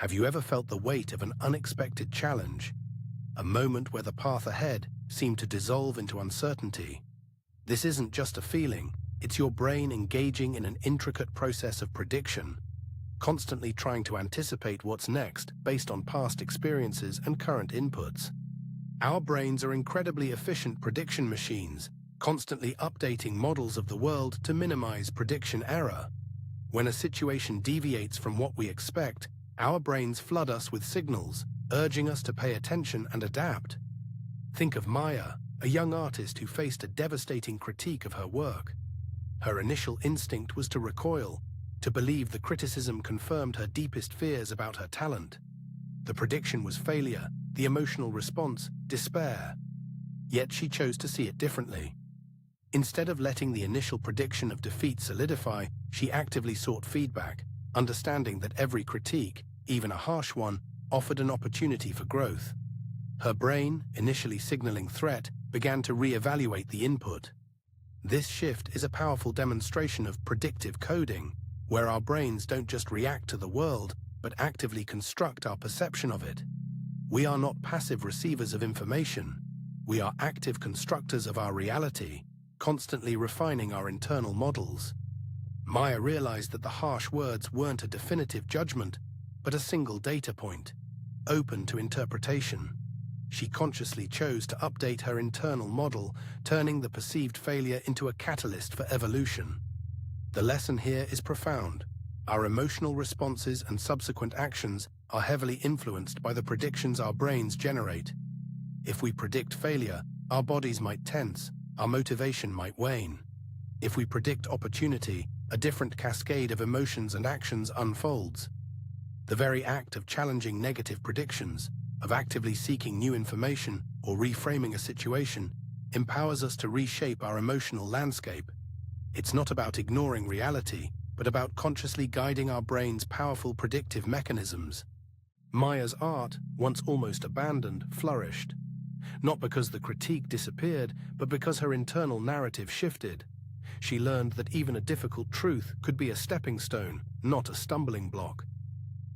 Have you ever felt the weight of an unexpected challenge? A moment where the path ahead seemed to dissolve into uncertainty? This isn't just a feeling, it's your brain engaging in an intricate process of prediction, constantly trying to anticipate what's next based on past experiences and current inputs. Our brains are incredibly efficient prediction machines, constantly updating models of the world to minimize prediction error. When a situation deviates from what we expect, our brains flood us with signals, urging us to pay attention and adapt. Think of Maya, a young artist who faced a devastating critique of her work. Her initial instinct was to recoil, to believe the criticism confirmed her deepest fears about her talent. The prediction was failure, the emotional response, despair. Yet she chose to see it differently. Instead of letting the initial prediction of defeat solidify, she actively sought feedback, understanding that every critique, even a harsh one, offered an opportunity for growth. Her brain, initially signaling threat, began to re-evaluate the input. This shift is a powerful demonstration of predictive coding, where our brains don't just react to the world, but actively construct our perception of it. We are not passive receivers of information. We are active constructors of our reality, constantly refining our internal models. Maya realized that the harsh words weren't a definitive judgment, but a single data point, open to interpretation. She consciously chose to update her internal model, turning the perceived failure into a catalyst for evolution. The lesson here is profound. Our emotional responses and subsequent actions are heavily influenced by the predictions our brains generate. If we predict failure, our bodies might tense, our motivation might wane. If we predict opportunity, a different cascade of emotions and actions unfolds. The very act of challenging negative predictions, of actively seeking new information or reframing a situation, empowers us to reshape our emotional landscape. It's not about ignoring reality, but about consciously guiding our brain's powerful predictive mechanisms. Maya's art, once almost abandoned, flourished. Not because the critique disappeared, but because her internal narrative shifted. She learned that even a difficult truth could be a stepping stone, not a stumbling block.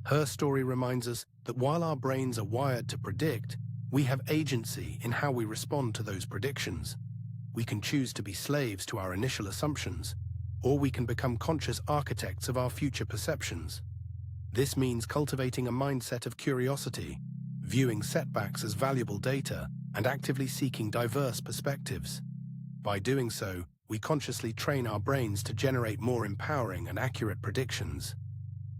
Her story reminds us that while our brains are wired to predict, we have agency in how we respond to those predictions. We can choose to be slaves to our initial assumptions, or we can become conscious architects of our future perceptions. This means cultivating a mindset of curiosity, viewing setbacks as valuable data, and actively seeking diverse perspectives. By doing so, we consciously train our brains to generate more empowering and accurate predictions.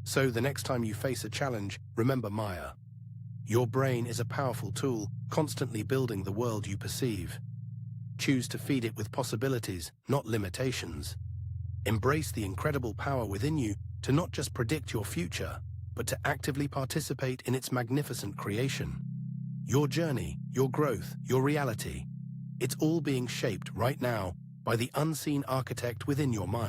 So the next time you face a challenge, remember Maya. Your brain is a powerful tool, constantly building the world you perceive. Choose to feed it with possibilities, not limitations. Embrace the incredible power within you to not just predict your future, but to actively participate in its magnificent creation. Your journey, your growth, your reality, it's all being shaped right now by the unseen architect within your mind.